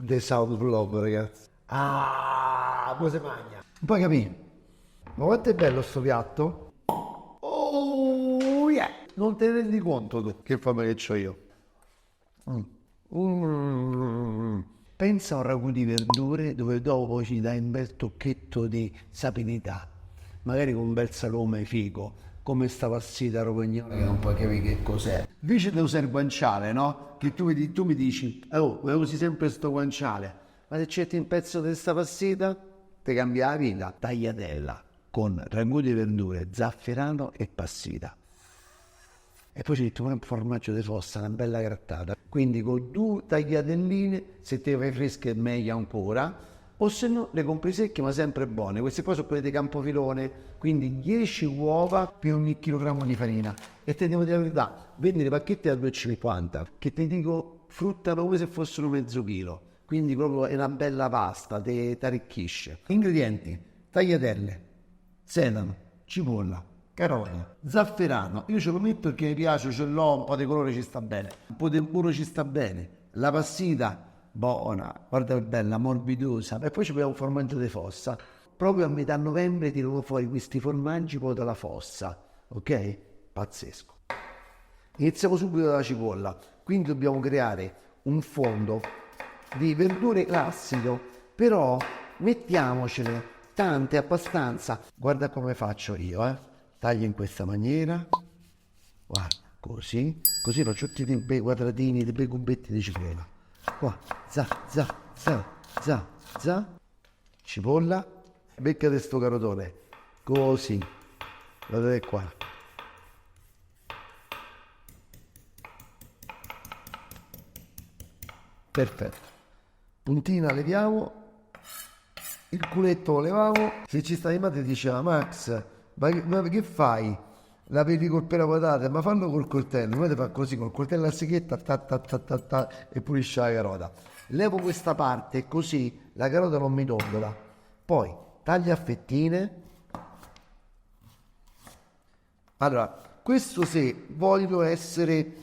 The Sound of Love, ragazzi. Ah, poi si mangia. Poi capì? Ma quanto è bello sto piatto? Oh, yeah! Non te ne rendi conto tu che fame che c'ho io. Pensa a un ragù di verdure dove dopo ci dai un bel tocchetto di sapidità, magari con un bel salome figo, come sta passita romagnola che non puoi capire che cos'è. Invece di usare il guanciale, no? Che tu mi dici, oh, ma usi sempre sto guanciale, ma se certi un pezzo di sta passita, ti cambia la vita. Tagliatella con ragù di verdure, zafferano e passita. E poi ci metti un formaggio di fossa, una bella grattata. Quindi con 2 tagliatelline, se te le fai fresche è meglio ancora, o se no le compri secche ma sempre buone. Queste poi sono quelle di Campofilone, quindi 10 uova per ogni chilogrammo di farina. E te devo dire la verità, vendi le pacchette a 2,50, che ti dico fruttano come se fossero mezzo chilo. Quindi proprio è una bella pasta, ti arricchisce. Ingredienti: tagliatelle, sedano, cipolla, carote, zafferano. Io ce lo metto perché mi piace, ce l'ho, un po' di colore ci sta bene, un po' di burro ci sta bene, la passita buona, guarda che bella, morbidosa. E poi ci abbiamo un formaggio di fossa. Proprio a metà novembre tirano fuori questi formaggi poi dalla fossa, ok? Pazzesco. Iniziamo subito dalla cipolla, quindi dobbiamo creare un fondo di verdure classico, però mettiamocene tante abbastanza. Guarda come faccio io, taglio in questa maniera, guarda, così faccio tutti i bei quadratini, dei bei cubetti di cipolla. Qua, za, cipolla, beccate sto carotone, così, guardate qua. Perfetto. Puntina leviamo, il culetto lo leviamo. Se ci sta di madre diceva Max, ma che fai? La vedi col pelo patate, ma fallo col coltello. Noi fa così col coltello a secchetta e pulisce la carota. Levo questa parte così la carota non mi dondola. Poi taglio a fettine. Allora, questo se voglio essere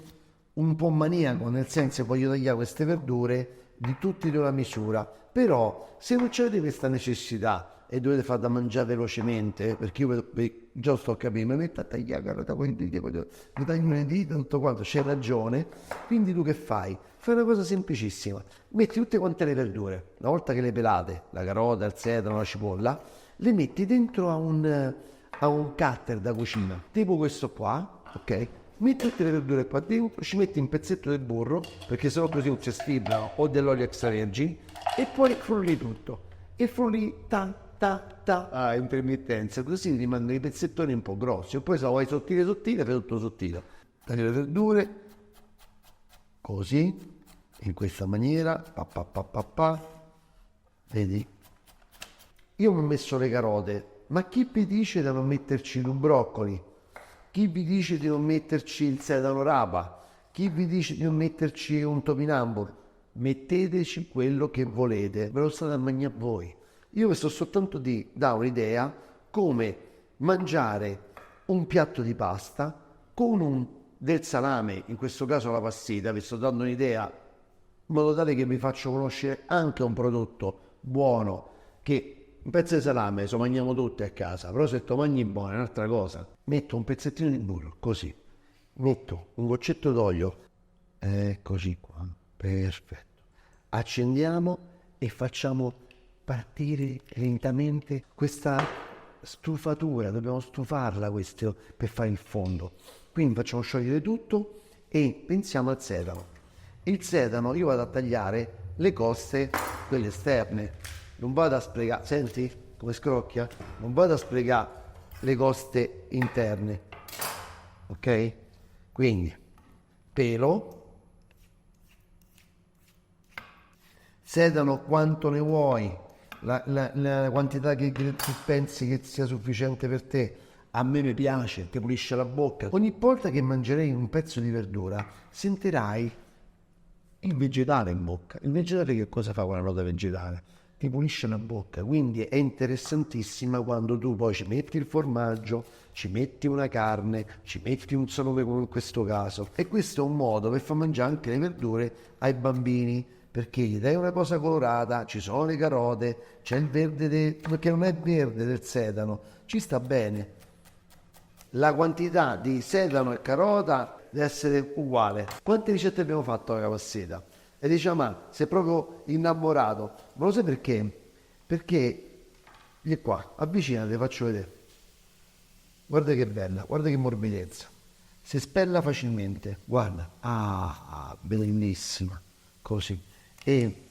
un po' maniaco, nel senso voglio tagliare queste verdure di tutti la misura, però se non c'avete questa necessità e dovete far da mangiare velocemente, perché io già sto a capire, mi metto a tagliare carota, mi taglio le dita, tutto quanto, c'è ragione. Quindi tu che fai? Fai una cosa semplicissima, metti tutte quante le verdure, una volta che le pelate, la carota, il sedano, la cipolla, le metti dentro a un cutter da cucina, tipo questo qua, ok? Metti tutte le verdure qua dentro, ci metti un pezzetto del burro, perché sennò così non c'è stibra, o dell'olio extravergine, e poi frulli tutto. E frulli a intermittenza, così rimangono i pezzettoni un po' grossi. E poi se lo vuoi sottile, fai tutto sottile. Tagli le verdure, così, in questa maniera, vedi? Io mi ho messo le carote, ma chi vi dice di non metterci i broccoli? Chi vi dice di non metterci il sedano rapa? Chi vi dice di non metterci un topinambur? Metteteci quello che volete, ve lo state a mangiare voi. Io vi sto soltanto di dare un'idea come mangiare un piatto di pasta con del salame, in questo caso la passita. Vi sto dando un'idea in modo tale che vi faccio conoscere anche un prodotto buono, che un pezzo di salame lo mangiamo tutti a casa, però se lo mangi buono è un'altra cosa. Metto un pezzettino di burro, così, metto un goccetto d'olio, eccoci qua, perfetto. Accendiamo e facciamo partire lentamente questa stufatura, dobbiamo stufarla questo per fare il fondo. Quindi facciamo sciogliere tutto e pensiamo al sedano. Il sedano io vado a tagliare le coste, quelle esterne. Non vado a sprecare, senti come scrocchia? Non vado a sprecare le coste interne, ok? Quindi, pelo, sedano quanto ne vuoi, la quantità che pensi che sia sufficiente per te. A me mi piace, ti pulisce la bocca. Ogni volta che mangerei un pezzo di verdura, sentirai il vegetale in bocca. Il vegetale che cosa fa con la nota vegetale? Ti pulisce la bocca, quindi è interessantissima quando tu poi ci metti il formaggio, ci metti una carne, ci metti un salame come in questo caso, e questo è un modo per far mangiare anche le verdure ai bambini, perché gli dai una cosa colorata, ci sono le carote, c'è il verde, perché non è verde del sedano, ci sta bene. La quantità di sedano e carota deve essere uguale. Quante ricette abbiamo fatto alla passeta? E diciamo, ma sei proprio innamorato. Ma lo sai perché? Perché, vieni qua, avvicinate, faccio vedere. Guarda che bella, guarda che morbidezza. Si spella facilmente, guarda. Ah, bellissima. Così. E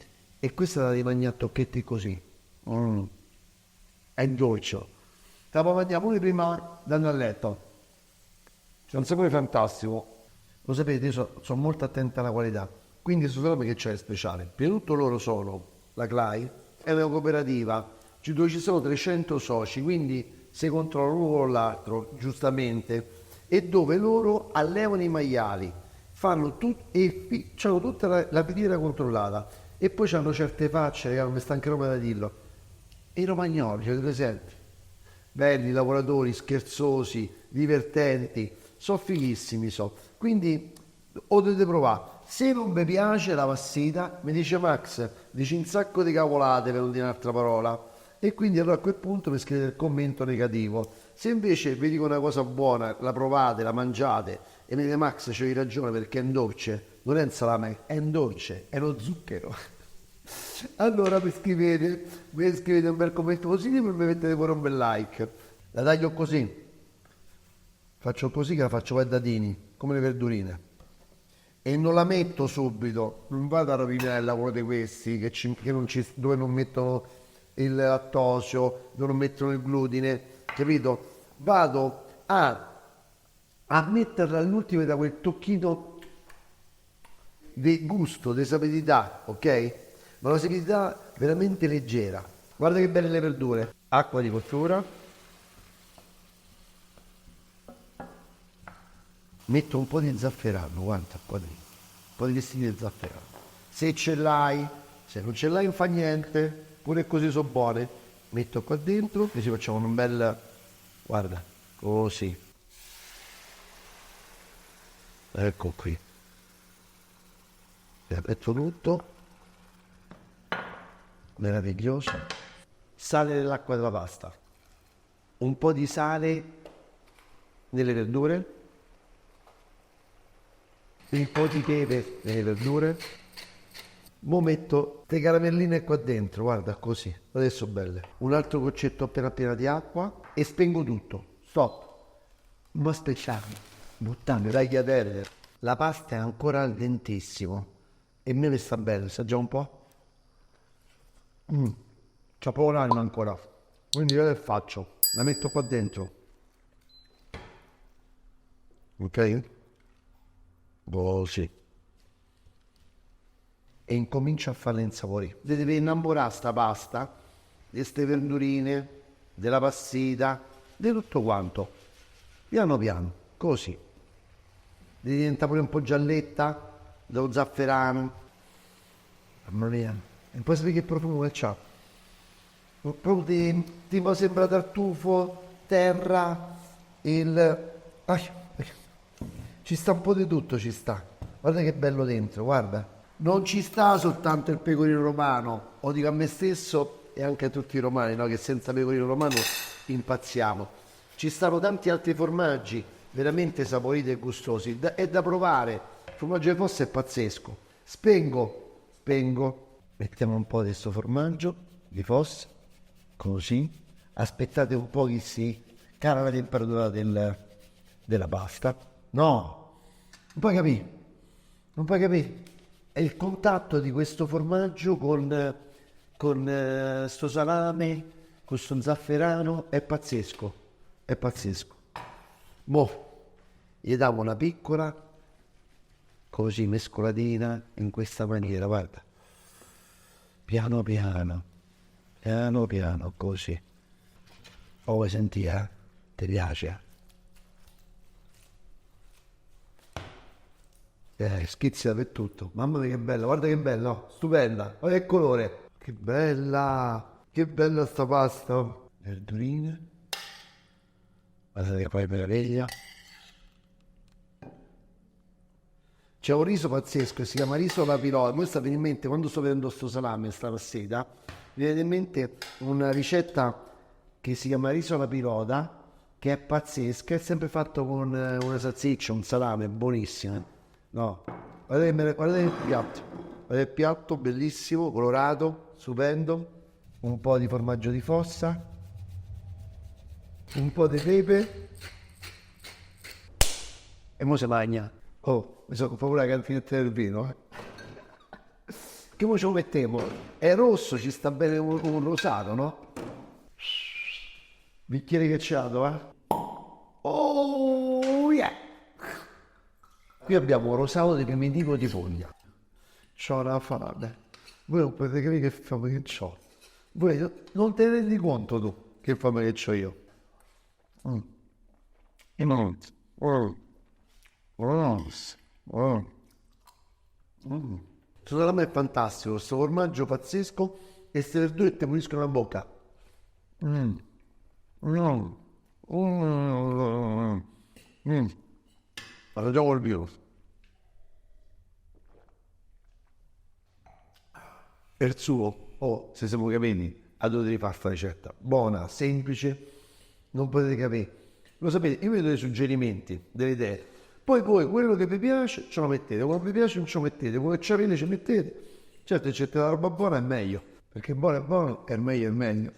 questa la devi mangiare a tocchetti così. Mm. È dolce. La puoi mangiare pure prima di andare a letto. C'è un sapore fantastico. Lo sapete, io sono molto attento alla qualità. Quindi su Salome che c'è il speciale? Prima di tutto loro sono, la CLAI, è una cooperativa dove ci sono 300 soci, quindi si controllano l'uno con l'altro, giustamente, e dove loro allevano i maiali, fanno hanno tutta la filiera controllata e poi hanno certe facce, che non mi sta anche roba da dirlo. E i romagnoli, ce li presenti? Belli, lavoratori, scherzosi, divertenti, sono fighissimi, so. Quindi o dovete provare. Se non vi piace la passita, mi dice Max, dici un sacco di cavolate per non dire un'altra parola. E quindi allora a quel punto mi scrivete il commento negativo. Se invece vi dico una cosa buona, la provate, la mangiate e mi dite Max c'hai ragione perché è un dolce, non è un salame, è un dolce, è lo zucchero. Allora mi scrivete un bel commento positivo e mi mettete pure un bel like. La taglio così, faccio così che la faccio a dadini, come le verdurine. E non la metto subito, non vado a rovinare il lavoro di questi dove non mettono il lattosio, dove non mettono il glutine, capito? Vado a metterla all'ultimo da quel tocchino di gusto, di sapidità, ok? Ma una sapidità veramente leggera. Guarda che belle le verdure. Acqua di cottura. Metto un po' di zafferano, guarda qua dentro. Un po' di listini di zafferano. Se ce l'hai, se non ce l'hai non fa niente, pure così sono buone. Metto qua dentro e ci facciamo un bel, guarda, così. Ecco qui. Metto tutto. Meraviglioso. Sale nell'acqua della pasta. Un po' di sale nelle verdure. Un po' di pepe nelle verdure. Mo metto le caramelline qua dentro, guarda così, adesso belle. Un altro goccetto appena di acqua e spengo tutto. Stop. Ma speciale. Buttando, dai chiadere. La pasta è ancora al dentissimo e me ne sta bene, assaggia un po'. C'ha poco l'anima ancora. Quindi io che faccio? La metto qua dentro. Ok? Così. E incomincia a farla insaporire. Devi innamorare sta pasta, di queste verdurine, della passita, di tutto quanto. Piano piano, così. Diventa pure un po' gialletta, dello zafferano. Mamma mia. E poi sapete che profumo che c'ha? Proprio tipo sembra tartufo, terra, ci sta un po' di tutto, ci sta. Guarda che bello dentro, guarda. Non ci sta soltanto il pecorino romano, lo dico a me stesso e anche a tutti i romani, no? Che senza pecorino romano impazziamo. Ci stanno tanti altri formaggi, veramente saporiti e gustosi, è da provare. Il formaggio di Fossa è pazzesco. Spengo, mettiamo un po' di questo formaggio di Fossa, così. Aspettate un po' che si cala la temperatura della pasta. No, non puoi capire. È il contatto di questo formaggio con sto salame, con sto zafferano, è pazzesco, è pazzesco. Mo, gli diamo una piccola, così mescolatina, in questa maniera, guarda. Piano piano, così. Oh, vuoi sentire? Ti piace? Schizza per tutto. Mamma mia che bella, guarda che bella, oh, stupenda. Guarda che colore. Che bella sta pasta. Verdurine. Guardate che poi meraviglia. C'è un riso pazzesco che si chiama riso alla pilota. Mi sta venendo in mente, quando sto vedendo sto salame, sta passata, mi viene in mente una ricetta che si chiama riso alla pilota, che è pazzesca, è sempre fatto con una salsiccia, un salame, buonissimo. No, guardate il piatto. Guardate il piatto, bellissimo, colorato, stupendo. Un po' di formaggio di fossa, un po' di pepe e mo si magna. Oh, mi sono paura che finite del vino, Che mo ce lo mettiamo? È rosso, ci sta bene un rosato, no? Bicchiere ghiacciato, Oh, yeah! Qui abbiamo un rosato di primitivo di foglia. C'ho la fame. Voi non potete capire che fame che c'ho. Voi non te ne rendi conto tu che fame che c'ho io. Questo salame è fantastico, questo formaggio pazzesco e queste verdure ti puliscono la bocca. Ma già col vino. Per il suo, se siamo capiti, a dove devi fare questa ricetta. Buona, semplice, non potete capire. Lo sapete, io vi do dei suggerimenti, delle idee. Poi voi, quello che vi piace, ce lo mettete. Quello che vi piace, non ce lo mettete. Quello che ci avete, ci mettete. Certo, se c'è la roba buona è meglio. Perché buono è buono, è meglio è meglio.